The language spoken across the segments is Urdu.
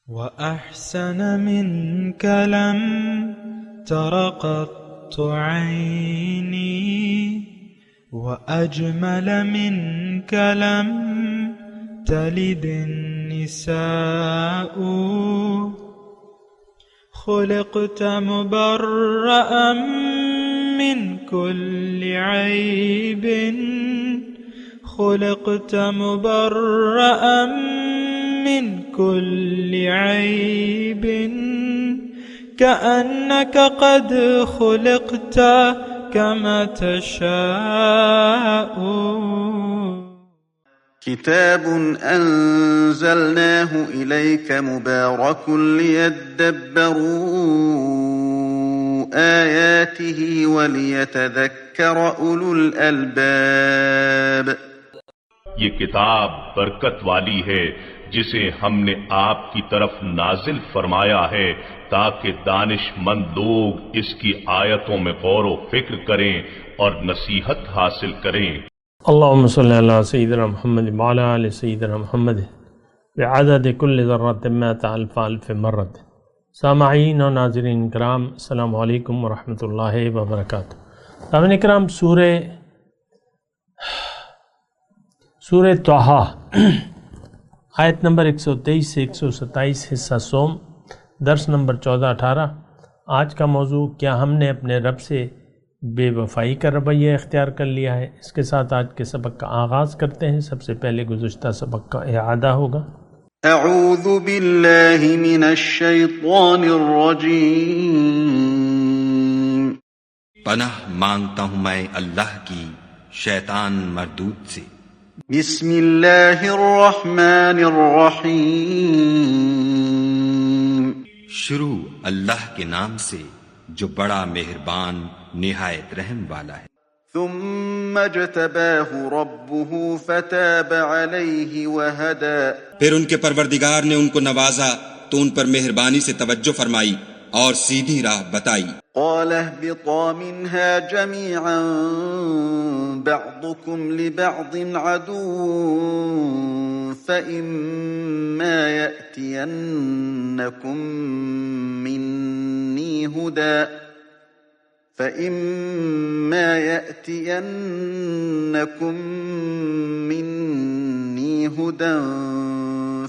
وأحسن منك لم تر قط عيني وأجمل منك لم تلد النساء خلقت مبرأ من كل عيب خلقت مبرأ من كل عيب كأنك قد خلقت كما تشاء. كتاب أنزلناه إليك مبارك ليدبروا آياته وليتذكر أولو الألباب. یہ کتاب برکت والی ہے جسے ہم نے آپ کی طرف نازل فرمایا ہے تاکہ دانش مند لوگ اس کی آیتوں میں غور و فکر کریں اور نصیحت حاصل کریں. اللہم صلی علی سیدنا محمد وعلی آل سیدنا محمد بعدد کل ذرۃ مئۃ الف الف مرۃ. سامعین و ناظرین کرام، السلام علیکم ورحمۃ اللہ وبرکاتہ. سامعین کرام، سورہ طٰہٰ آیت نمبر 123 سے 127 حصہ سوم، درس نمبر 14-18. آج کا موضوع، کیا ہم نے اپنے رب سے بے وفائی کا رویہ اختیار کر لیا ہے؟ اس کے ساتھ آج کے سبق کا آغاز کرتے ہیں. سب سے پہلے گزشتہ سبق کا اعادہ ہوگا. اعوذ باللہ من الشیطان الرجیم. پناہ مانگتا ہوں میں اللہ کی شیطان مردود سے. بسم اللہ الرحمن الرحیم. شروع اللہ کے نام سے جو بڑا مہربان نہایت رحم والا ہے. ثم اجتباہ ربہ فتاب علیہ وہدى. پھر ان کے پروردگار نے ان کو نوازا تو ان پر مہربانی سے توجہ فرمائی اور سیدھی راہ بتائی. قال اهبطا منها جميعا بعضكم لبعض عدو فإما يأتينكم مني هدى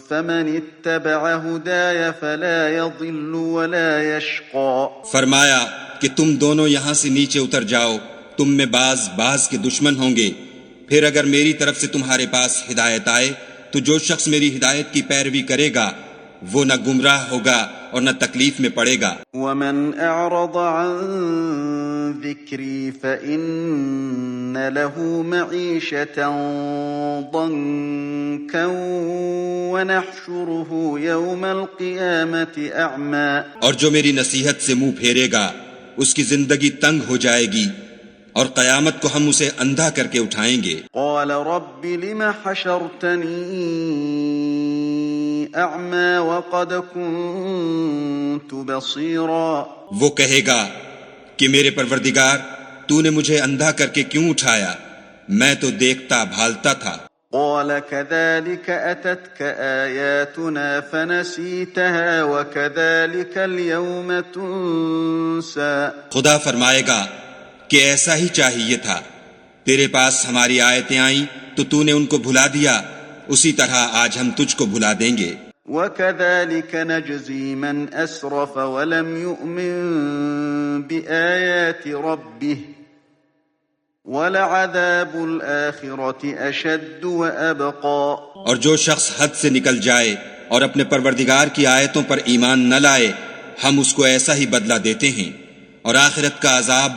فمن اتبع هداي فلا يضل ولا يشقى. فرمایا کہ تم دونوں یہاں سے نیچے اتر جاؤ، تم میں بعض کے دشمن ہوں گے. پھر اگر میری طرف سے تمہارے پاس ہدایت آئے تو جو شخص میری ہدایت کی پیروی کرے گا وہ نہ گمراہ ہوگا اور نہ تکلیف میں پڑے گا. ومن اعرض عن ذکری فإن له معیشة ضنکا ونحشره یوم القیامة اعما. اور جو میری نصیحت سے منہ پھیرے گا اس کی زندگی تنگ ہو جائے گی اور قیامت کو ہم اسے اندھا کر کے اٹھائیں گے. قال رب لم حشرتنی اعما وقد كنت بصیرا. وہ کہے گا کہ میرے پروردگار تو نے مجھے اندھا کر کے کیوں اٹھایا، میں تو دیکھتا بھالتا تھا. قال كذلك أتتك آياتنا فنسيتها وكذلك اليوم تنسى. خدا فرمائے گا کہ ایسا ہی چاہیے تھا، تیرے پاس ہماری آیتیں آئیں تو تو نے ان کو بھلا دیا، اسی طرح آج ہم تجھ کو بھلا دیں گے. وَكَذَلِكَ نَجْزِي مَنْ أَسْرَفَ وَلَمْ يُؤْمِنْ بِآيَاتِ رَبِّهِ وَلَعَذَابُ الْآخِرَةِ أَشَدُّ وَأَبْقَى. اور جو شخص حد سے نکل جائے اور اپنے پروردگار کی آیتوں پر ایمان نہ لائے، ہم اس کو ایسا ہی بدلہ دیتے ہیں اور آخرت کا عذاب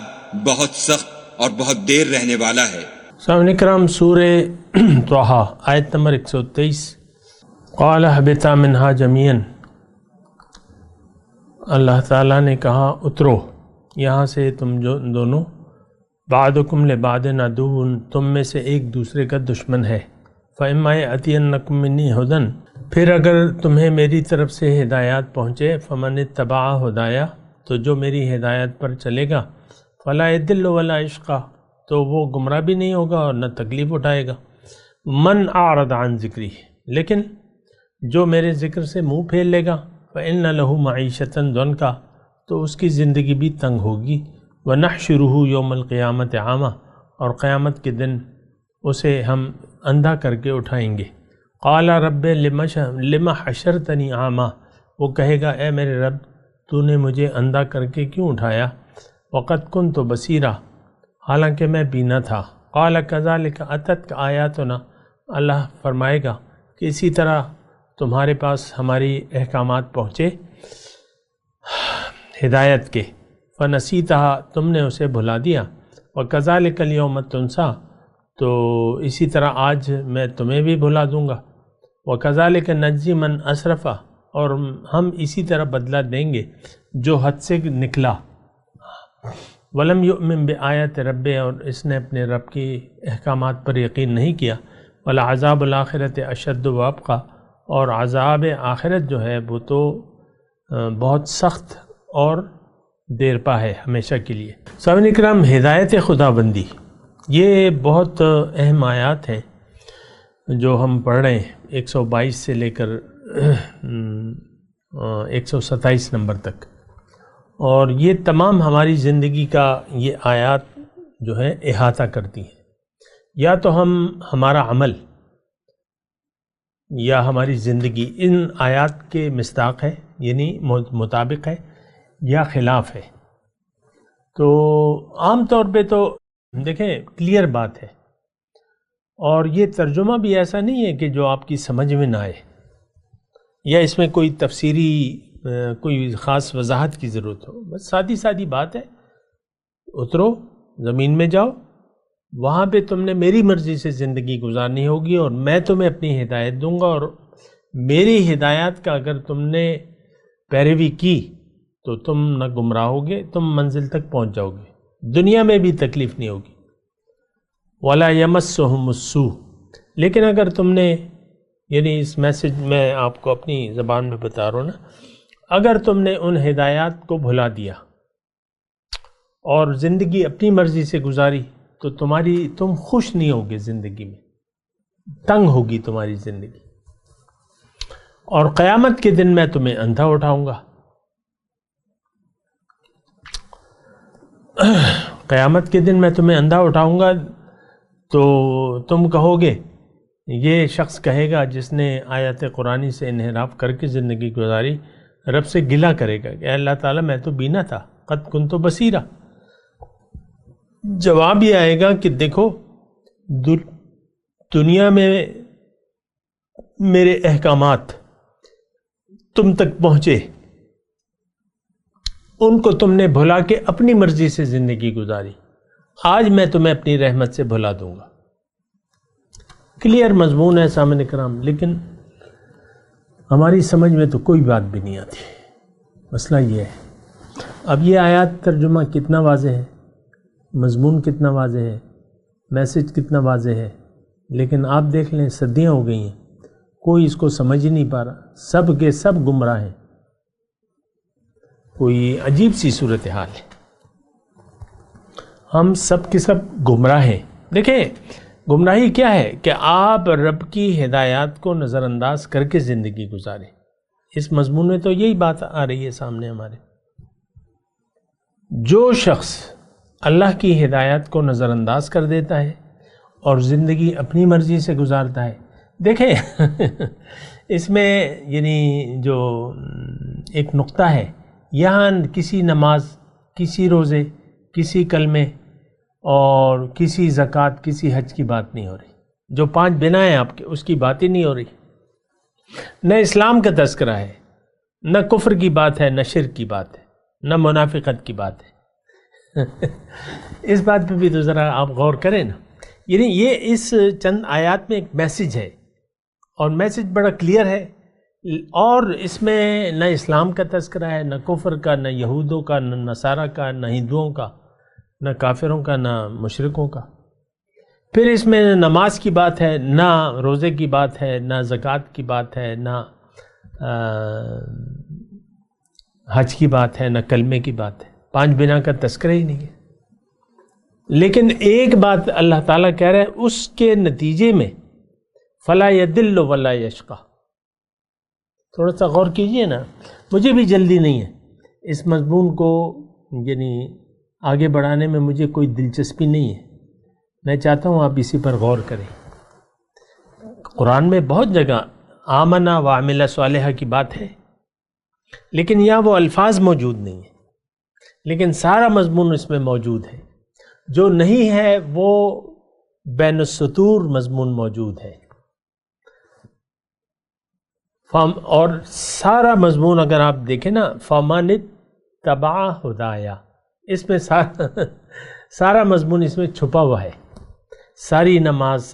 بہت سخت اور بہت دیر رہنے والا ہے. سامعین کرام، سورہ طٰہٰ آیت نمبر 123. قال اهبطا منها جميعا. اللہ تعالیٰ نے کہا اترو یہاں سے تم جو دونوں. بعضکم لبعض عدو، تم میں سے ایک دوسرے کا دشمن ہے. فإما يأتينكم مني هدى، پھر اگر تمہیں میری طرف سے ہدایات پہنچے، فمن اتبع ہدایا، تو جو میری ہدایت پر چلے گا، فلا يضل ولا يشقى، تو وہ گمراہ بھی نہیں ہوگا اور نہ تکلیف اٹھائے گا. من اعرض عن ذکری، لیکن جو میرے ذکر سے منہ پھیر لے گا فإن لہ معیشۃ ضنکا، تو اس کی زندگی بھی تنگ ہوگی، ونحشرہ یوم القیامۃ اعمی، اور قیامت کے دن اسے ہم اندھا کر کے اٹھائیں گے۔ قال رب لم حشرتنی اعمی، وہ کہے گا اے میرے رب تو نے مجھے اندھا کر کے کیوں اٹھایا، وقد کنت بصیرا، حالانکہ میں بینا تھا۔ قال کذالک اتتک آیاتنا، اللہ فرمائے گا کہ اسی طرح تمہارے پاس ہماری احکامات پہنچے ہدایت کے، فنسیتہا، تم نے اسے بھلا دیا، وکذالک الیوم تنسیٰ، تو اسی طرح آج میں تمہیں بھی بھلا دوں گا، وکذالک نجزی من اسرف، اور ہم اسی طرح بدلہ دیں گے جو حد سے نکلا، ولم یؤمن بآیات رب، اور اس نے اپنے رب کی احکامات پر یقین نہیں کیا، ولعذاب الآخرۃ اشد وابقی، اور عذاب آخرت جو ہے وہ تو بہت سخت اور دیر پا ہے، ہمیشہ کے لیے۔ سامعین اکرام، ہدایت خدا بندی یہ بہت اہم آیات ہیں جو ہم پڑھ رہے ہیں، 122 سے لے کر 127 نمبر تک، اور یہ تمام ہماری زندگی کا یہ آیات جو ہے احاطہ کرتی ہیں۔ یا تو ہمارا عمل یا ہماری زندگی ان آیات کے مصداق ہے، یعنی مطابق ہے، یا خلاف ہے۔ تو عام طور پہ تو دیکھیں کلیئر بات ہے، اور یہ ترجمہ بھی ایسا نہیں ہے کہ جو آپ کی سمجھ میں نہ آئے، یا اس میں کوئی تفسیری کوئی خاص وضاحت کی ضرورت ہو، بس سادی سادی بات ہے، اترو زمین میں جاؤ، وہاں پہ تم نے میری مرضی سے زندگی گزارنی ہوگی، اور میں تمہیں اپنی ہدایت دوں گا، اور میری ہدایات کا اگر تم نے پیروی کی تو تم نہ گمراہ ہوگے، تم منزل تک پہنچ جاؤ گے، دنیا میں بھی تکلیف نہیں ہوگی۔ وَلَا يَمَسُّهُمُ السُّوءُ، لیکن اگر تم نے، یعنی اس میسج میں آپ کو اپنی زبان میں بتا رہا ہوں نا، اگر تم نے ان ہدایات کو بھلا دیا اور زندگی اپنی مرضی سے گزاری تو تم خوش نہیں ہوگے، زندگی میں تنگ ہوگی تمہاری زندگی، اور قیامت کے دن میں تمہیں اندھا اٹھاؤں گا۔ قیامت کے دن میں تمہیں اندھا اٹھاؤں گا تو تم کہو گے، یہ شخص کہے گا جس نے آیات قرآنی سے انحراف کر کے زندگی گزاری، رب سے گلہ کرے گا کہ اللہ تعالیٰ میں تو بینا تھا، قد کنت بصیرا۔ جواب یہ آئے گا کہ دیکھو دنیا میں میرے احکامات تم تک پہنچے، ان کو تم نے بھلا کے اپنی مرضی سے زندگی گزاری، آج میں تمہیں اپنی رحمت سے بھلا دوں گا۔ کلیئر مضمون ہے سامعین کرام، لیکن ہماری سمجھ میں تو کوئی بات بھی نہیں آتی۔ مسئلہ یہ ہے، اب یہ آیات ترجمہ کتنا واضح ہے، مضمون کتنا واضح ہے، میسج کتنا واضح ہے، لیکن آپ دیکھ لیں صدیاں ہو گئی ہیں، کوئی اس کو سمجھ ہی نہیں پا رہا، سب کے سب گمراہ ہیں۔ کوئی عجیب سی صورتحال ہے، ہم سب کے سب گمراہ ہیں۔ دیکھیں گمراہی کیا ہے کہ آپ رب کی ہدایات کو نظر انداز کر کے زندگی گزاریں۔ اس مضمون میں تو یہی بات آ رہی ہے سامنے ہمارے۔ جو شخص اللہ کی ہدایات کو نظر انداز کر دیتا ہے اور زندگی اپنی مرضی سے گزارتا ہے، دیکھیں اس میں یعنی جو ایک نقطہ ہے، یہاں کسی نماز، کسی روزے، کسی کلمے اور کسی زکوٰۃ، کسی حج کی بات نہیں ہو رہی۔ جو 5 بنا ہیں آپ کے، اس کی بات ہی نہیں ہو رہی۔ نہ اسلام کا تذکرہ ہے، نہ کفر کی بات ہے، نہ شرک کی بات ہے، نہ منافقت کی بات ہے۔ اس بات پہ بھی تو ذرا آپ غور کریں نا، یعنی یہ اس چند آیات میں ایک میسج ہے، اور میسج بڑا کلیئر ہے، اور اس میں نہ اسلام کا تذکرہ ہے، نہ کفر کا، نہ یہودوں کا، نہ نصارہ کا، نہ ہندوؤں کا، نہ کافروں کا، نہ مشرکوں کا۔ پھر اس میں نہ نماز کی بات ہے، نہ روزے کی بات ہے، نہ زکوٰۃ کی بات ہے، نہ حج کی بات ہے، نہ کلمے کی بات ہے۔ 5 بنا کا تذکرہ ہی نہیں ہے۔ لیکن ایک بات اللہ تعالیٰ کہہ رہے ہیں، اس کے نتیجے میں فلا یضل ولا یشقی، تھوڑا سا غور کیجئے نا. مجھے بھی جلدی نہیں ہے اس مضمون کو یعنی آگے بڑھانے میں، مجھے کوئی دلچسپی نہیں ہے. میں چاہتا ہوں آپ اسی پر غور کریں. قرآن میں بہت جگہ آمنا وعمل صالحہ کی بات ہے، لیکن یہاں وہ الفاظ موجود نہیں ہیں، لیکن سارا مضمون اس میں موجود ہے. جو نہیں ہے وہ بین السطور مضمون موجود ہے. اور سارا مضمون اگر آپ دیکھیں نا، فَمَنِ اتَّبَعَ ہُدَایَ، اس میں سارا مضمون اس میں چھپا ہوا ہے. ساری نماز،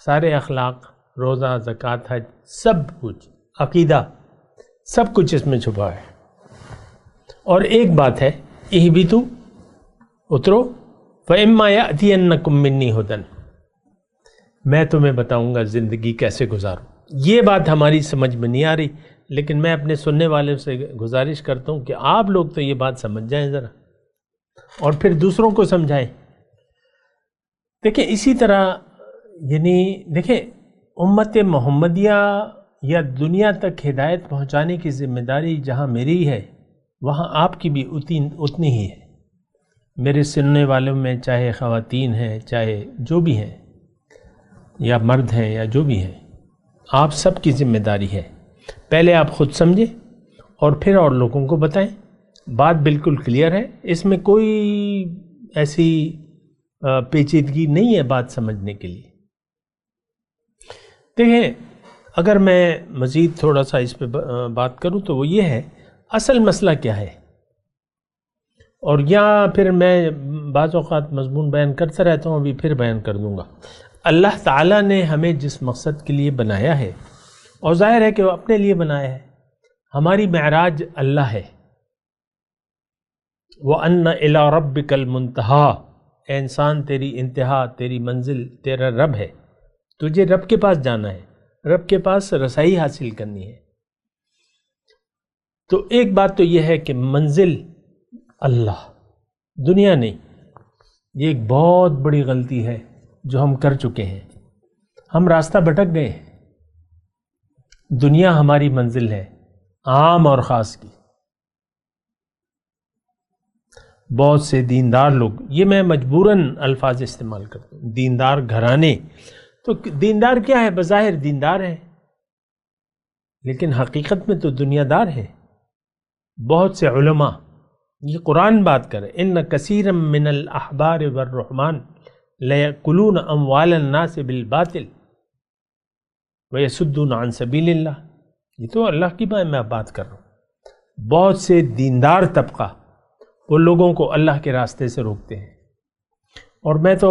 سارے اخلاق، روزہ، زکوٰۃ، حج، سب کچھ، عقیدہ، سب کچھ اس میں چھپا ہے. اور ایک بات ہے، اہبطوا، اترو، فَإِمَّا يَأْتِيَنَّكُم مِّنِّي هُدًى، میں تمہیں بتاؤں گا زندگی کیسے گزاروں. یہ بات ہماری سمجھ میں نہیں آ رہی، لیکن میں اپنے سننے والوں سے گزارش کرتا ہوں کہ آپ لوگ تو یہ بات سمجھ جائیں ذرا، اور پھر دوسروں کو سمجھائیں. دیکھیں اسی طرح یعنی دیکھیں امت محمدیہ یا دنیا تک ہدایت پہنچانے کی ذمہ داری جہاں میری ہے، وہاں آپ کی بھی اتنی ہی ہے. میرے سننے والوں میں چاہے خواتین ہیں، چاہے جو بھی ہیں، یا مرد ہیں یا جو بھی ہیں، آپ سب کی ذمہ داری ہے. پہلے آپ خود سمجھیں اور پھر اور لوگوں کو بتائیں. بات بالکل کلیئر ہے، اس میں کوئی ایسی پیچیدگی نہیں ہے بات سمجھنے کے لیے. دیکھیں اگر میں مزید تھوڑا سا اس پہ بات کروں تو وہ یہ ہے، اصل مسئلہ کیا ہے. اور یہاں پھر میں بعض اوقات مضمون بیان کرتا رہتا ہوں، ابھی پھر بیان کر دوں گا. اللہ تعالیٰ نے ہمیں جس مقصد کے لیے بنایا ہے، اور ظاہر ہے کہ وہ اپنے لیے بنایا ہے، ہماری معراج اللہ ہے. وَأَنَّ إِلَىٰ رَبِّكَ الْمُنْتَهَىٰ، اے انسان تیری انتہا، تیری منزل تیرا رب ہے. تجھے رب کے پاس جانا ہے، رب کے پاس رسائی حاصل کرنی ہے. تو ایک بات تو یہ ہے کہ منزل اللہ، دنیا نہیں. یہ ایک بہت بڑی غلطی ہے جو ہم کر چکے ہیں. ہم راستہ بھٹک گئے ہیں. دنیا ہماری منزل ہے، عام اور خاص کی. بہت سے دیندار لوگ، یہ میں مجبوراً الفاظ استعمال کرتا ہوں، دیندار گھرانے. تو دیندار کیا ہے؟ بظاہر دیندار ہے، لیکن حقیقت میں تو دنیا دار ہے. بہت سے علماء، یہ قرآن بات کرے، ان کثیرا من الاحبار والرحمن لیأکلون اموال الناس بالباطل ویصدون عن سبیل اللہ. یہ تو اللہ کی میں بات کر رہا ہوں. بہت سے دیندار طبقہ وہ لوگوں کو اللہ کے راستے سے روکتے ہیں. اور میں تو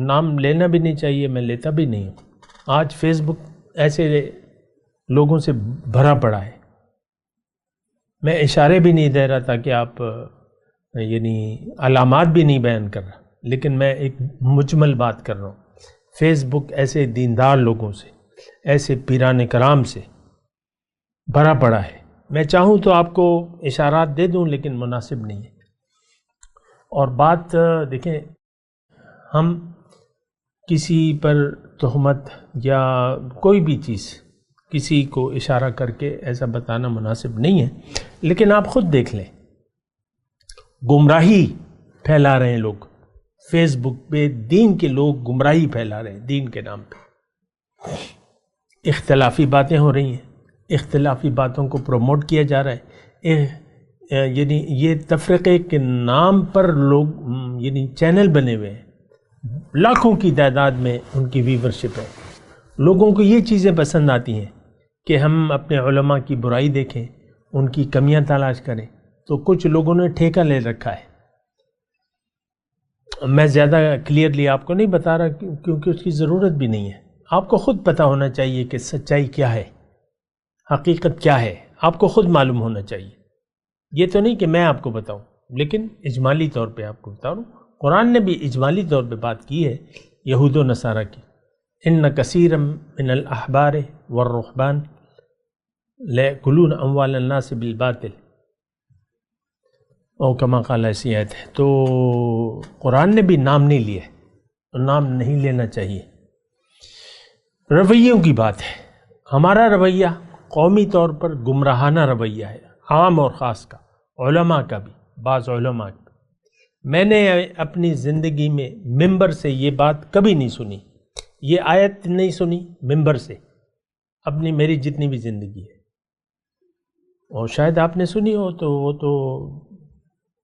نام لینا بھی نہیں چاہیے، میں لیتا بھی نہیں ہوں. آج فیس بک ایسے لوگوں سے بھرا پڑا ہے. میں اشارے بھی نہیں دے رہا تھا کہ آپ یعنی علامات بھی نہیں بیان کر رہا، لیکن میں ایک مجمل بات کر رہا ہوں. فیس بک ایسے دیندار لوگوں سے، ایسے پیران کرام سے بھرا پڑا ہے. میں چاہوں تو آپ کو اشارات دے دوں، لیکن مناسب نہیں ہے. اور بات دیکھیں، ہم کسی پر تہمت یا کوئی بھی چیز کسی کو اشارہ کر کے ایسا بتانا مناسب نہیں ہے. لیکن آپ خود دیکھ لیں، گمراہی پھیلا رہے ہیں لوگ فیس بک پہ. دین کے لوگ گمراہی پھیلا رہے ہیں دین کے نام پہ. اختلافی باتیں ہو رہی ہیں، اختلافی باتوں کو پروموٹ کیا جا رہا ہے. یعنی یہ تفرقے کے نام پر لوگ یعنی چینل بنے ہوئے ہیں، لاکھوں کی تعداد میں ان کی ویورشپ ہے. لوگوں کو یہ چیزیں پسند آتی ہیں کہ ہم اپنے علماء کی برائی دیکھیں، ان کی کمیاں تلاش کریں. تو کچھ لوگوں نے ٹھیکہ لے رکھا ہے. میں زیادہ کلیئرلی آپ کو نہیں بتا رہا کیونکہ اس کی ضرورت بھی نہیں ہے. آپ کو خود پتہ ہونا چاہیے کہ سچائی کیا ہے، حقیقت کیا ہے. آپ کو خود معلوم ہونا چاہیے. یہ تو نہیں کہ میں آپ کو بتاؤں، لیکن اجمالی طور پہ آپ کو بتا رہا ہوں. قرآن نے بھی اجمالی طور پہ بات کی ہے یہود و نصارہ کی. ان کثیرا من الاحبار والرہبان لیأکلون اموال الناس بالباطل او کما قال، ایسی آیت ہے. تو قرآن نے بھی نام نہیں لیا، نام نہیں لینا چاہیے. رویوں کی بات ہے. ہمارا رویہ قومی طور پر گمراہانہ رویہ ہے، عام اور خاص کا، علماء کا بھی، بعض علماء کا۔ میں نے اپنی زندگی میں ممبر سے یہ بات کبھی نہیں سنی، یہ آیت نہیں سنی ممبر سے اپنی میری جتنی بھی زندگی ہے، اور شاید آپ نے سنی ہو تو وہ تو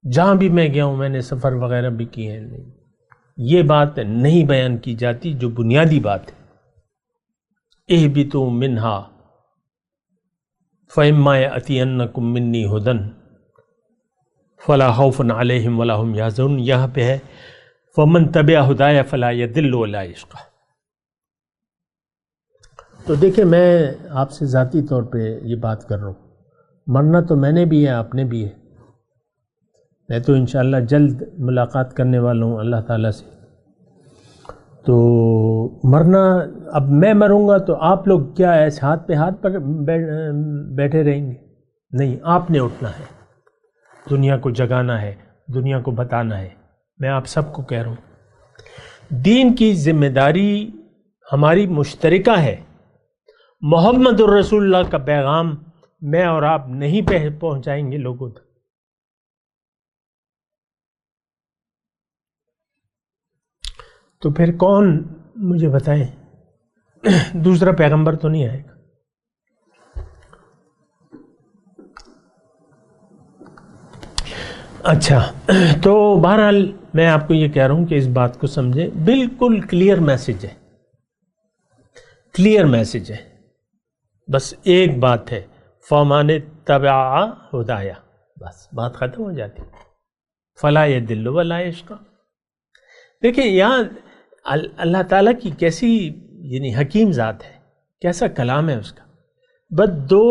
جہاں بھی میں گیا ہوں میں نے سفر وغیرہ بھی کیے ہیں، نہیں یہ بات نہیں بیان کی جاتی جو بنیادی بات ہے۔ اہبطوا منہا فإما یأتینکم منی ھدی فلا خوف علیہم ولا ھم یحزنون، یہاں پہ ہے فمن تبع ھدای فلا یضل ولا یشقی۔ تو دیکھیں میں آپ سے ذاتی طور پہ یہ بات کر رہا ہوں، مرنا تو میں نے بھی ہے، آپ نے بھی ہے، میں تو انشاءاللہ جلد ملاقات کرنے والا ہوں اللہ تعالیٰ سے، تو مرنا اب میں مروں گا تو آپ لوگ کیا ایسے ہاتھ پہ ہاتھ پر بیٹھے رہیں گے؟ نہیں، آپ نے اٹھنا ہے، دنیا کو جگانا ہے، دنیا کو بتانا ہے۔ میں آپ سب کو کہہ رہا ہوں دین کی ذمہ داری ہماری مشترکہ ہے۔ محمد الرسول اللہ کا پیغام میں اور آپ نہیں پہنچائیں گے لوگوں تک، تو پھر کون مجھے بتائیں؟ دوسرا پیغمبر تو نہیں آئے گا۔ اچھا، تو بہرحال میں آپ کو یہ کہہ رہا ہوں کہ اس بات کو سمجھیں، بالکل کلیئر میسج ہے، کلیئر میسج ہے، بس ایک بات ہے فَمَنِ اتَّبَعَ ھُدَایَ، بس بات ختم ہو جاتی، فَلَا يَضِلُّ وَلَا یشقی۔ دیکھیں یہاں اللہ تعالیٰ کی کیسی یعنی حکیم ذات ہے، کیسا کلام ہے اس کا۔ بس دو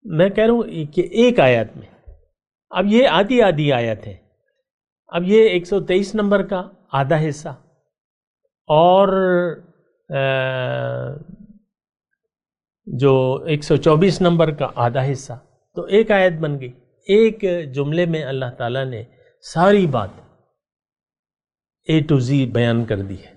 میں کہہ رہا ہوں کہ ایک آیت میں، اب یہ آدھی آدھی آیت ہے، اب یہ 123 نمبر کا آدھا حصہ اور جو 124 نمبر کا آدھا حصہ، تو ایک آیت بن گئی، ایک جملے میں اللہ تعالیٰ نے ساری بات A to Z بیان کر دی ہے۔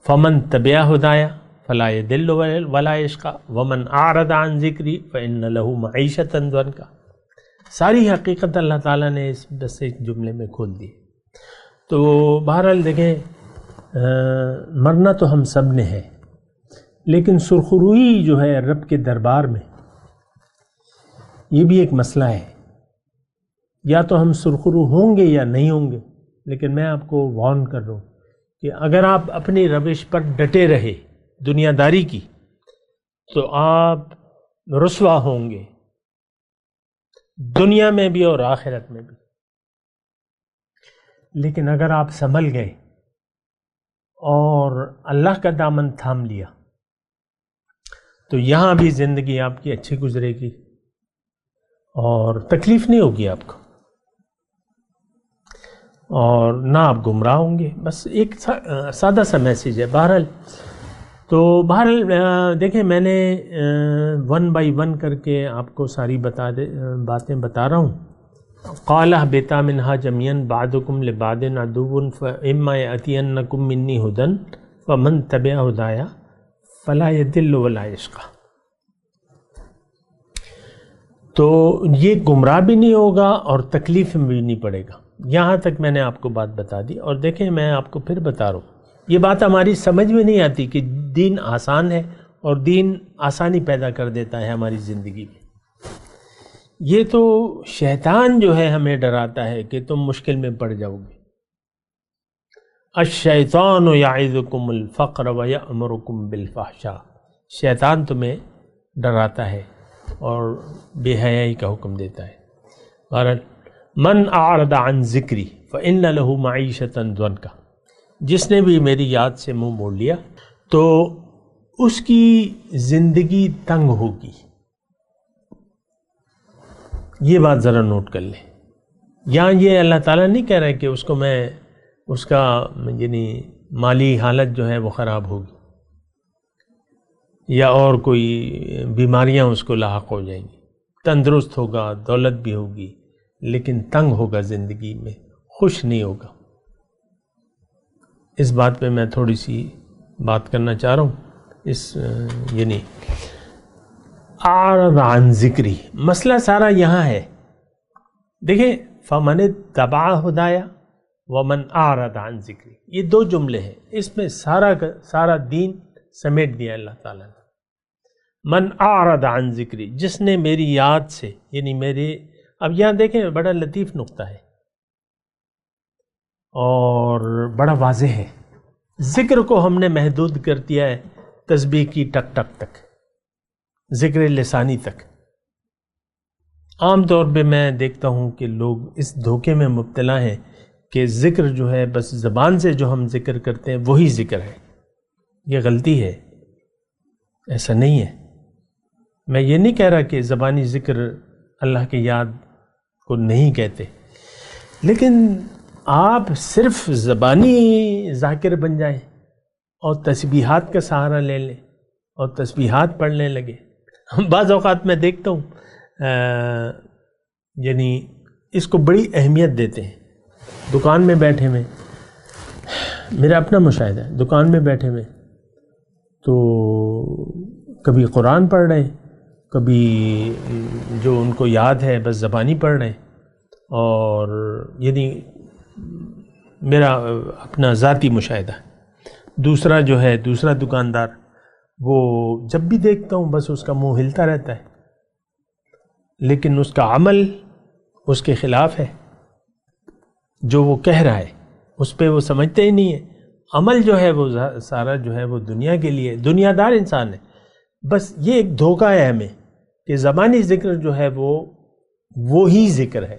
فمن تبع ھدایا فلا یضل ولا یشقی ومن اعرض عن ذکری فإن له معیشۃ ضنکا۔ ساری حقیقت اللہ تعالیٰ نے اس بس ایک جملے میں کھول دی۔ تو بہرحال دیکھیں مرنا تو ہم سب نے ہے، لیکن سرخروئی جو ہے رب کے دربار میں، یہ بھی ایک مسئلہ ہے، یا تو ہم سرخرو ہوں گے یا نہیں ہوں گے۔ لیکن میں آپ کو وارن کر رہا ہوں کہ اگر آپ اپنی روش پر ڈٹے رہے دنیا داری کی تو آپ رسوا ہوں گے، دنیا میں بھی اور آخرت میں بھی۔ لیکن اگر آپ سنبھل گئے اور اللہ کا دامن تھام لیا تو یہاں بھی زندگی آپ کی اچھی گزرے گی اور تکلیف نہیں ہوگی آپ کو، اور نہ آپ گمراہ ہوں گے۔ بس ایک سادہ سا میسیج ہے۔ بہرحال تو دیکھیں میں نے 1 بائی 1 کر کے آپ کو ساری باتیں بتا رہا ہوں۔ قَالَ اهْبِطَا مِنْهَا جَمِيعًا بَعْضُكُمْ لِبَعْضٍ عَدُوٌّ فَإِمَّا يَأْتِيَنَّكُم مِّنِّي هُدًى فَمَن تَبِعَ ھُدَایَ فَلَا يَضِلُّ وَلَا یشقی۔ تو یہ گمراہ بھی نہیں ہوگا اور تکلیف میں بھی نہیں پڑے گا۔ یہاں تک میں نے آپ کو بات بتا دی، اور دیکھیں میں آپ کو پھر بتا رہا ہوں، یہ بات ہماری سمجھ میں نہیں آتی کہ دین آسان ہے اور دین آسانی پیدا کر دیتا ہے ہماری زندگی میں۔ یہ تو شیطان جو ہے ہمیں ڈراتا ہے کہ تم مشکل میں پڑ جاؤ گے۔ الشیطان یعظکم الفقر ویأمرکم بالفحشاء، شیطان تمہیں ڈراتا ہے اور بے حیائی کا حکم دیتا ہے۔ بہرحال من اعرض عن ذکری فإن له معیشۃ ضنکا، جس نے بھی میری یاد سے منہ موڑ لیا تو اس کی زندگی تنگ ہوگی۔ یہ بات ذرا نوٹ کر لیں، یہاں یہ اللہ تعالیٰ نہیں کہہ رہا ہے کہ اس کو میں اس کا یعنی مالی حالت جو ہے وہ خراب ہوگی یا اور کوئی بیماریاں اس کو لاحق ہو جائیں گی، تندرست ہوگا، دولت بھی ہوگی، لیکن تنگ ہوگا زندگی میں، خوش نہیں ہوگا۔ اس بات پہ میں تھوڑی سی بات کرنا چاہ رہا ہوں اس یعنی اعرض عن ذکری، مسئلہ سارا یہاں ہے. دیکھیں فمن اتبع ہدایا ومن اعرض عن ذکری، یہ دو جملے ہیں، اس میں سارا دین سمیٹ دیا اللہ تعالیٰ نے. من اعرض عن ذکری، جس نے میری یاد سے، یعنی میرے، اب یہاں دیکھیں بڑا لطیف نقطہ ہے اور بڑا واضح ہے. ذکر کو ہم نے محدود کر دیا ہے تسبیح کی ٹک ٹک تک، ذکر لسانی تک. عام طور پہ میں دیکھتا ہوں کہ لوگ اس دھوکے میں مبتلا ہیں کہ ذکر جو ہے بس زبان سے جو ہم ذکر کرتے ہیں وہی ذکر ہے. یہ غلطی ہے، ایسا نہیں ہے. میں یہ نہیں کہہ رہا کہ زبانی ذکر اللہ کی یاد کو نہیں کہتے، لیکن آپ صرف زبانی ذاکر بن جائیں اور تسبیحات کا سہارا لے لیں اور تسبیحات پڑھنے لگے. بعض اوقات میں دیکھتا ہوں یعنی اس کو بڑی اہمیت دیتے ہیں. دکان میں بیٹھے ہوئے، میرا اپنا مشاہدہ ہے، دکان میں بیٹھے ہوئے تو کبھی قرآن پڑھ رہے ہیں، کبھی جو ان کو یاد ہے بس زبانی پڑھ رہے ہیں. اور یعنی میرا اپنا ذاتی مشاہدہ. دوسرا جو ہے، دوسرا دکاندار، وہ جب بھی دیکھتا ہوں بس اس کا منہ ہلتا رہتا ہے، لیکن اس کا عمل اس کے خلاف ہے. جو وہ کہہ رہا ہے اس پہ وہ سمجھتے ہی نہیں ہے. عمل جو ہے وہ سارا جو ہے وہ دنیا کے لیے، دنیا دار انسان ہے. بس یہ ایک دھوکہ ہے ہمیں کہ زبانی ذکر جو ہے وہ وہی ذکر ہے.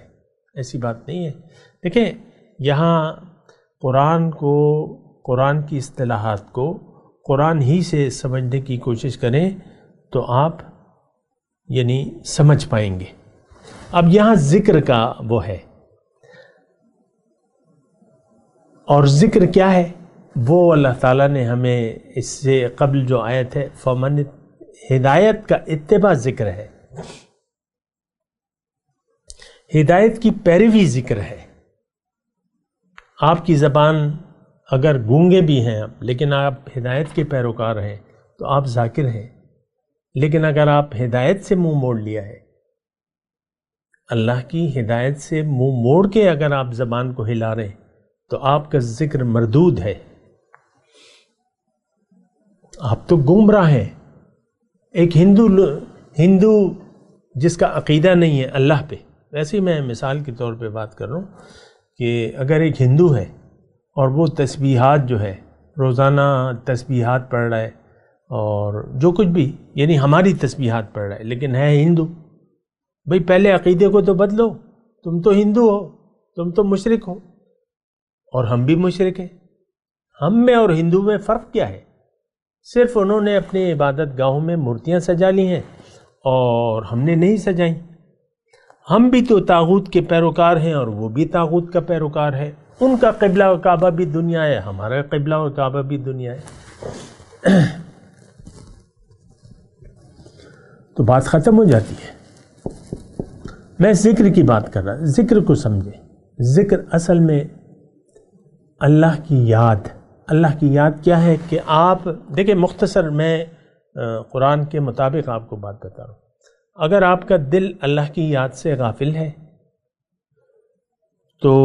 ایسی بات نہیں ہے. دیکھیں یہاں قرآن کو، قرآن کی اصطلاحات کو قرآن ہی سے سمجھنے کی کوشش کریں تو آپ یعنی سمجھ پائیں گے. اب یہاں ذکر کا وہ ہے، اور ذکر کیا ہے وہ اللہ تعالیٰ نے ہمیں اس سے قبل جو آیت ہے فمن، ہدایت کا اتباع ذکر ہے، ہدایت کی پیروی ذکر ہے. آپ کی زبان اگر گونگے بھی ہیں آپ، لیکن آپ ہدایت کے پیروکار ہیں تو آپ ذاکر ہیں. لیکن اگر آپ ہدایت سے منہ موڑ لیا ہے، اللہ کی ہدایت سے منہ موڑ کے اگر آپ زبان کو ہلا رہے ہیں تو آپ کا ذکر مردود ہے. آپ تو گمراہ ہیں. ایک ہندو جس کا عقیدہ نہیں ہے اللہ پہ، ویسے ہی میں مثال کے طور پہ بات کر رہا ہوں کہ اگر ایک ہندو ہے اور وہ تسبیحات جو ہے روزانہ تسبیحات پڑھ رہا ہے اور جو کچھ بھی یعنی ہماری تسبیحات پڑھ رہا ہے، لیکن ہے ہندو، بھئی پہلے عقیدے کو تو بدلو. تم تو ہندو ہو، تم تو مشرک ہو، اور ہم بھی مشرک ہیں. ہم میں اور ہندو میں فرق کیا ہے؟ صرف انہوں نے اپنی عبادت گاہوں میں مورتیاں سجا لی ہیں اور ہم نے نہیں سجائیں. ہم بھی تو طاغوت کے پیروکار ہیں اور وہ بھی طاغوت کا پیروکار ہے. ان کا قبلہ و کعبہ بھی دنیا ہے، ہمارا قبلہ و کعبہ بھی دنیا ہے. تو بات ختم ہو جاتی ہے. میں ذکر کی بات کر رہا، ذکر کو سمجھیں. ذکر اصل میں اللہ کی یاد. اللہ کی یاد کیا ہے کہ آپ دیکھیں، مختصر میں قرآن کے مطابق آپ کو بات بتا رہا ہوں. اگر آپ کا دل اللہ کی یاد سے غافل ہے تو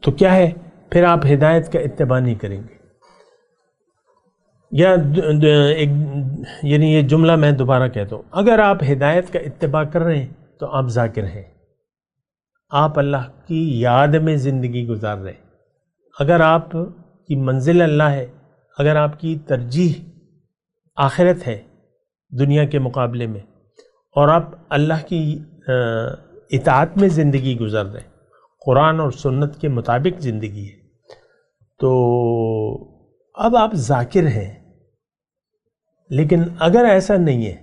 کیا ہے؟ پھر آپ ہدایت کا اتباع نہیں کریں گے. یا ایک یعنی یہ جملہ میں دوبارہ کہتا ہوں، اگر آپ ہدایت کا اتباع کر رہے ہیں تو آپ ذاکر ہیں، آپ اللہ کی یاد میں زندگی گزار رہے ہیں. اگر آپ کی منزل اللہ ہے، اگر آپ کی ترجیح آخرت ہے دنیا کے مقابلے میں، اور آپ اللہ کی اطاعت میں زندگی گزار رہے ہیں، قرآن اور سنت کے مطابق زندگی ہے، تو اب آپ ذاکر ہیں. لیکن اگر ایسا نہیں ہے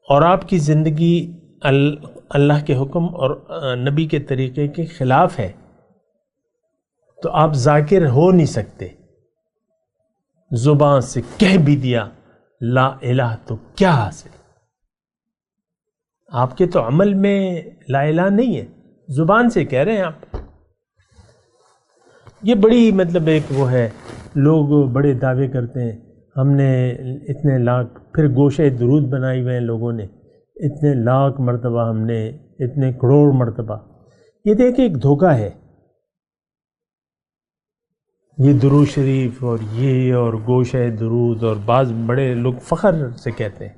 اور آپ کی زندگی اللہ کے حکم اور نبی کے طریقے کے خلاف ہے تو آپ ذاکر ہو نہیں سکتے. زبان سے کہہ بھی دیا لا الہ تو کیا حاصل؟ آپ کے تو عمل میں لا الہ نہیں ہے، زبان سے کہہ رہے ہیں آپ. یہ بڑی مطلب ایک وہ ہے لوگ بڑے دعوے کرتے ہیں ہم نے اتنے لاکھ، پھر گوشے درود بنائی ہوئے ہیں لوگوں نے، اتنے لاکھ مرتبہ ہم نے، اتنے کروڑ مرتبہ. یہ دیکھیں ایک دھوکہ ہے. یہ درود شریف اور یہ اور گوشہ درود، اور بعض بڑے لوگ فخر سے کہتے ہیں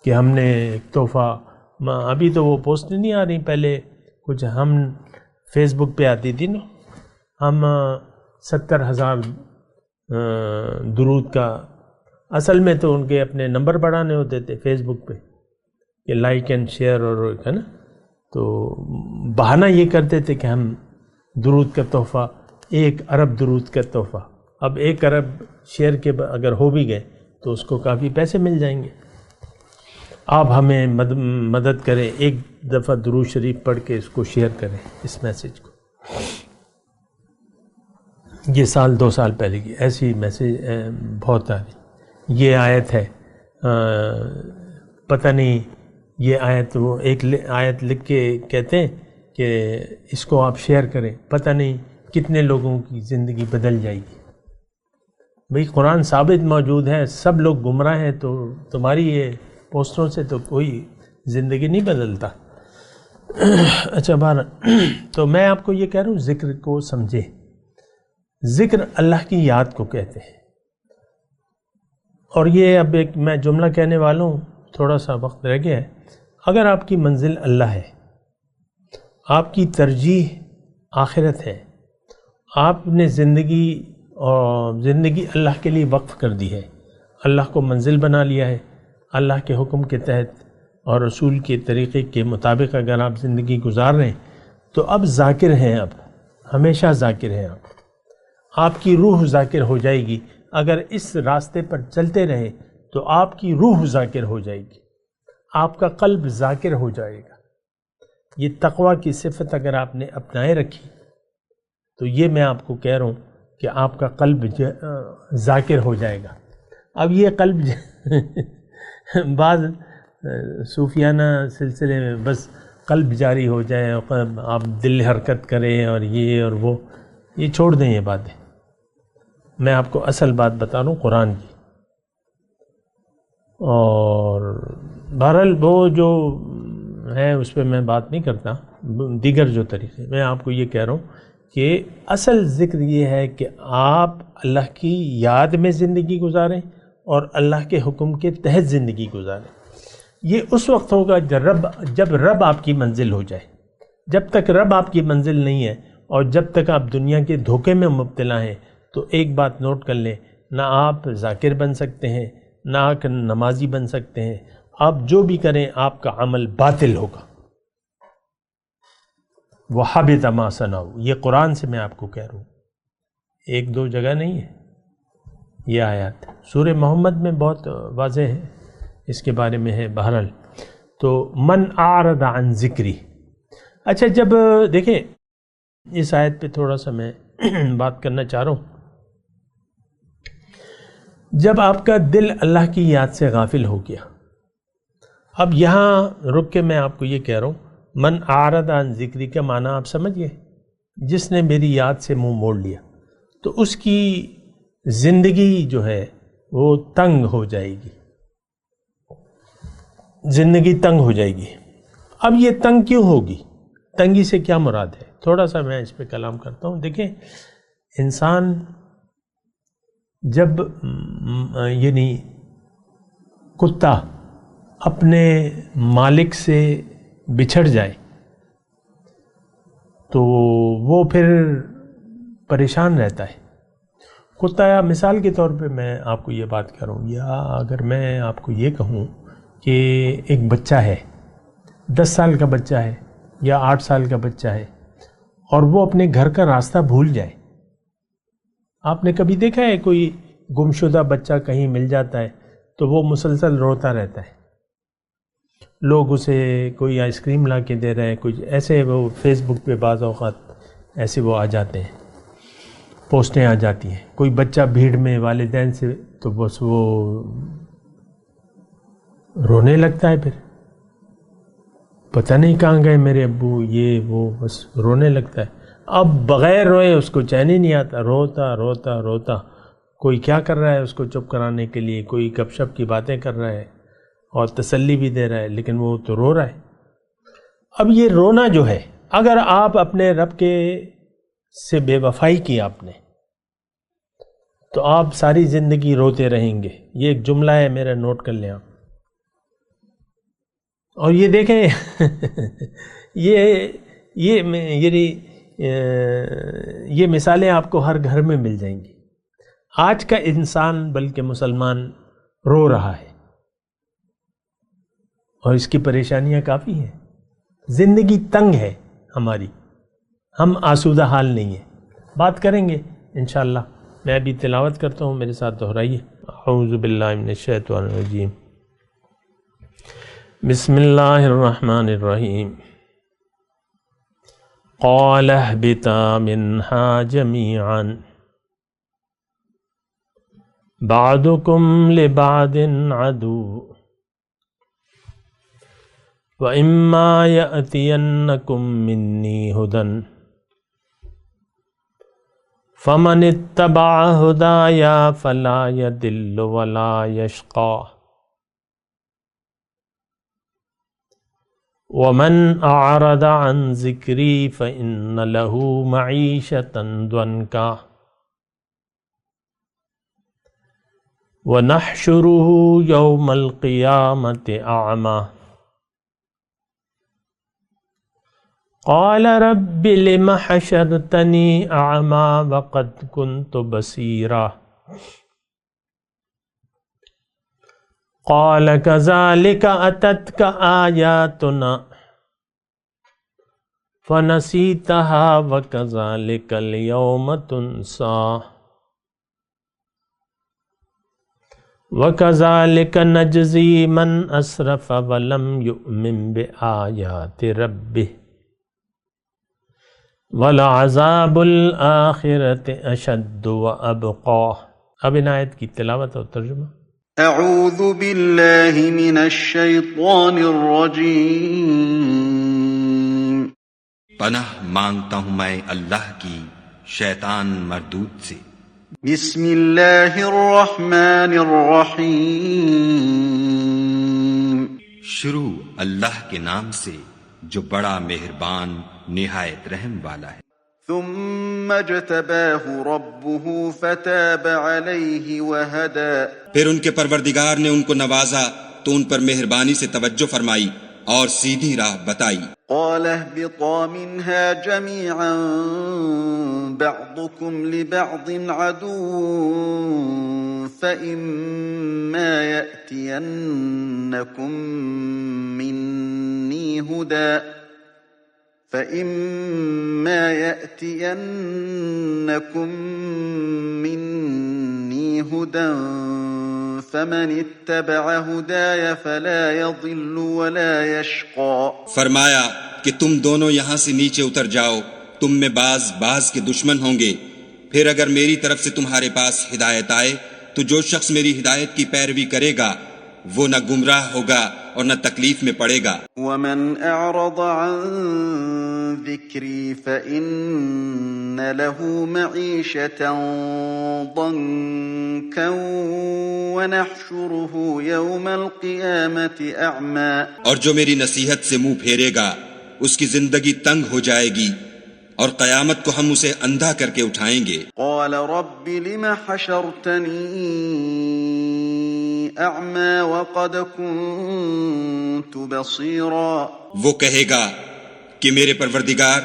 کہ ہم نے ایک تحفہ. ابھی تو وہ پوسٹ نہیں آ رہی، پہلے کچھ ہم فیس بک پہ آتی تھی نا، ہم 70,000 درود کا، اصل میں تو ان کے اپنے نمبر بڑھانے ہوتے تھے فیس بک پہ کہ لائک اینڈ شیئر، اور ہے نا، تو بہانہ یہ کرتے تھے کہ ہم درود کا تحفہ، 1 ارب درود کا تحفہ. اب 1 ارب شیئر کے اگر ہو بھی گئے تو اس کو کافی پیسے مل جائیں گے. آپ ہمیں مدد کریں، 1 دفعہ درود شریف پڑھ کے اس کو شیئر کریں، اس میسیج کو. یہ 2 سال پہلے کی ایسی میسیج بہت آ رہی. یہ آیت ہے، پتہ نہیں یہ آیت، وہ ایک آیت لکھ کے کہتے ہیں کہ اس کو آپ شیئر کریں، پتہ نہیں کتنے لوگوں کی زندگی بدل جائے گی. بھئی قرآن ثابت موجود ہے، سب لوگ گمراہ ہیں، تو تمہاری یہ پوسٹوں سے تو کوئی زندگی نہیں بدلتا. اچھا بہر، تو میں آپ کو یہ کہہ رہا ہوں ذکر کو سمجھے. ذکر اللہ کی یاد کو کہتے ہیں. اور یہ اب ایک میں جملہ کہنے والا ہوں، تھوڑا سا وقت رہ گیا ہے. اگر آپ کی منزل اللہ ہے، آپ کی ترجیح آخرت ہے، آپ نے زندگی اللہ کے لیے وقف کر دی ہے، اللہ کو منزل بنا لیا ہے، اللہ کے حکم کے تحت اور رسول کے طریقے کے مطابق اگر آپ زندگی گزار رہے ہیں، تو اب ذاکر ہیں، اب ہمیشہ ذاکر ہیں. آپ کی روح ذاکر ہو جائے گی. اگر اس راستے پر چلتے رہے تو آپ کی روح ذاکر ہو جائے گی، آپ کا قلب ذاکر ہو جائے گا. یہ تقویٰ کی صفت اگر آپ نے اپنائے رکھی تو یہ میں آپ کو کہہ رہا ہوں کہ آپ کا قلب ذاکر ہو جائے گا. اب یہ قلب بعض صوفیانہ سلسلے میں بس قلب جاری ہو جائے، آپ دل حرکت کریں اور یہ اور وہ، یہ چھوڑ دیں یہ باتیں. میں آپ کو اصل بات بتا رہا ہوں قرآن کی. اور بہرحال وہ جو ہے اس پہ میں بات نہیں کرتا، دیگر جو طریقے، میں آپ کو یہ کہہ رہا ہوں کہ اصل ذکر یہ ہے کہ آپ اللہ کی یاد میں زندگی گزاریں اور اللہ کے حکم کے تحت زندگی گزاریں. یہ اس وقت ہوگا جب رب آپ کی منزل ہو جائے. جب تک رب آپ کی منزل نہیں ہے اور جب تک آپ دنیا کے دھوکے میں مبتلا ہیں، تو ایک بات نوٹ کر لیں، نہ آپ ذاکر بن سکتے ہیں، نہ آپ نمازی بن سکتے ہیں. آپ جو بھی کریں آپ کا عمل باطل ہوگا. وَحَبِطَ مَا صَنَعُوا، یہ قرآن سے میں آپ کو کہہ رہا ہوں، 1-2 جگہ نہیں ہے یہ آیات. سورہ محمد میں بہت واضح ہے، اس کے بارے میں ہے. بہرحال تو من اعرض عن ذکری. اچھا، جب دیکھیں اس آیت پہ تھوڑا سا میں بات کرنا چاہ رہا ہوں. جب آپ کا دل اللہ کی یاد سے غافل ہو گیا، اب یہاں رک کے میں آپ کو یہ کہہ رہا ہوں، من اعرض عن ذکری کا معنی آپ سمجھ گئے؟ جس نے میری یاد سے منہ موڑ لیا تو اس کی زندگی جو ہے وہ تنگ ہو جائے گی، زندگی تنگ ہو جائے گی. اب یہ تنگ کیوں ہوگی؟ تنگی سے کیا مراد ہے؟ تھوڑا سا میں اس پہ کلام کرتا ہوں. دیکھیں، انسان جب یعنی کتا اپنے مالک سے بچھڑ جائے تو وہ پھر پریشان رہتا ہے. کتا، یا مثال کے طور پہ میں آپ کو یہ بات کر رہا ہوں، یا اگر میں آپ کو یہ کہوں کہ ایک بچہ ہے، 10 سال کا بچہ ہے یا 8 سال کا بچہ ہے، اور وہ اپنے گھر کا راستہ بھول جائے. آپ نے کبھی دیکھا ہے کوئی گمشدہ بچہ کہیں مل جاتا ہے تو وہ مسلسل روتا رہتا ہے، لوگ اسے کوئی آئس کریم لا کے دے رہے ہیں، کچھ ایسے، وہ فیس بک پہ بعض اوقات ایسے وہ آ جاتے ہیں، پوسٹیں آ جاتی ہیں. کوئی بچہ بھیڑ میں والدین سے تو بس وہ رونے لگتا ہے، پھر پتہ نہیں کہاں گئے میرے ابو، یہ وہ، بس رونے لگتا ہے. اب بغیر روئے اس کو چین ہی نہیں آتا، روتا روتا روتا، کوئی کیا کر رہا ہے اس کو چپ کرانے کے لیے، کوئی گپ شپ کی باتیں کر رہا ہے اور تسلی بھی دے رہا ہے، لیکن وہ تو رو رہا ہے۔ اب یہ رونا جو ہے، اگر آپ اپنے رب کے سے بے وفائی کی آپ نے، تو آپ ساری زندگی روتے رہیں گے۔ یہ ایک جملہ ہے، میرا نوٹ کر لیں آپ۔ اور یہ دیکھیں یہ مثالیں آپ کو ہر گھر میں مل جائیں گی۔ آج کا انسان بلکہ مسلمان رو رہا ہے، اور اس کی پریشانیاں کافی ہیں۔ زندگی تنگ ہے ہماری، ہم آسودہ حال نہیں ہیں۔ بات کریں گے انشاءاللہ۔ میں ابھی تلاوت کرتا ہوں، میرے ساتھ دہرائیے۔ اعوذ باللہ من الشیطان الرجیم، بسم اللہ الرحمن الرحیم۔ قال اهبطا منها جميعا بعضكم لبعض عدو وإما يأتينكم مني هدى فمن اتبع هدايا فلا يضل ولا يشقى ومن أعرض عن ذكري فإن له معيشة ضنكا ونحشره يوم القيامة أعمى قال رب لم حشرتني أعمى وقد كنت بصيرا قال كذلك أتتك آياتنا فنسيتها وكذلك اليوم تنسى وكذلك نجزي من أسرف ولم يؤمن بآيات ربه وَلَعَذَابُ الْآخِرَةِ أَشَدُّ وَأَبْقَى۔ اب ان آیت کی تلاوت اور ترجمہ۔ اعوذ باللہ من الشیطان الرجیم۔ پناہ مانگتا ہوں میں اللہ کی شیطان مردود سے۔ بسم اللہ الرحمن الرحیم۔ شروع اللہ کے نام سے جو بڑا مہربان نہایت رحم والا ہے۔ ثم اجتباہ ربہ فتاب علیہ وہدى۔ پھر ان کے پروردگار نے ان کو نوازا تو ان پر مہربانی سے توجہ فرمائی اور سیدھی راہ بتائی۔ قال اهبطا منها جميعا بعضكم لبعض عدو فإما يأتينكم مني هدى فمن اتبع هداي فلا يضل ولا يشقى۔ فرمایا کہ تم دونوں یہاں سے نیچے اتر جاؤ، تم میں بعض کے دشمن ہوں گے، پھر اگر میری طرف سے تمہارے پاس ہدایت آئے تو جو شخص میری ہدایت کی پیروی کرے گا وہ نہ گمراہ ہوگا اور نہ تکلیف میں پڑے گا۔ ومن اعرض عن ذکری فإن له معیشة ضنکا ونحشره یوم القیامة اعمی۔ اور جو میری نصیحت سے منہ پھیرے گا اس کی زندگی تنگ ہو جائے گی اور قیامت کو ہم اسے اندھا کر کے اٹھائیں گے۔ قال رب لم حشرتنی اعمی وقد كنت بصیرا۔ وہ کہے گا کہ میرے پروردگار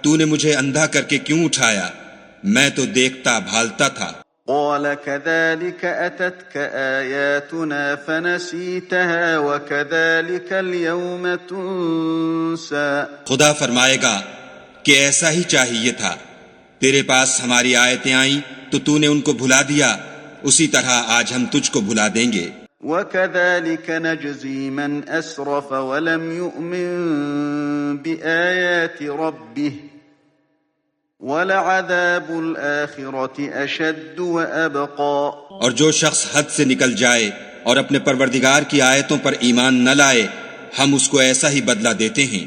تو نے مجھے اندھا کر کے کیوں اٹھایا، میں تو دیکھتا بھالتا تھا۔ قال كذلك أتتك آياتنا فنسيتها وكذلك اليوم تنسى۔ خدا فرمائے گا کہ ایسا ہی چاہیے تھا، تیرے پاس ہماری آیتیں آئیں تو تو نے ان کو بھلا دیا، اسی طرح آج ہم تجھ کو بھلا دیں گے۔ وَكَذَلِكَ نَجْزِي مَنْ أَسْرَفَ وَلَمْ يُؤْمِنْ بِآيَاتِ رَبِّهِ وَلَعَذَابُ الْآخِرَةِ أَشَدُّ وَأَبْقَى۔ اور جو شخص حد سے نکل جائے اور اپنے پروردگار کی آیتوں پر ایمان نہ لائے، ہم اس کو ایسا ہی بدلہ دیتے ہیں،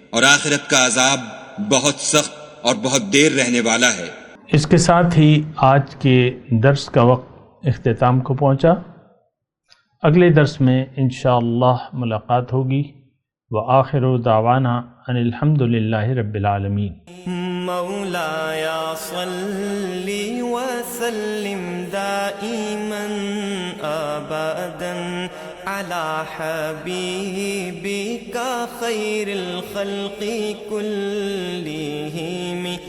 اور آخرت کا عذاب بہت سخت اور بہت دیر رہنے والا ہے۔ اس کے ساتھ ہی آج کے درس کا وقت اختتام کو پہنچا۔ اگلے درس میں انشاءاللہ ملاقات ہوگی۔ وآخر دعوانا ان الحمد للہ رب العالمین۔ مولاي صل وسلم دائما ابدا على حبيبك خير الخلق كلهم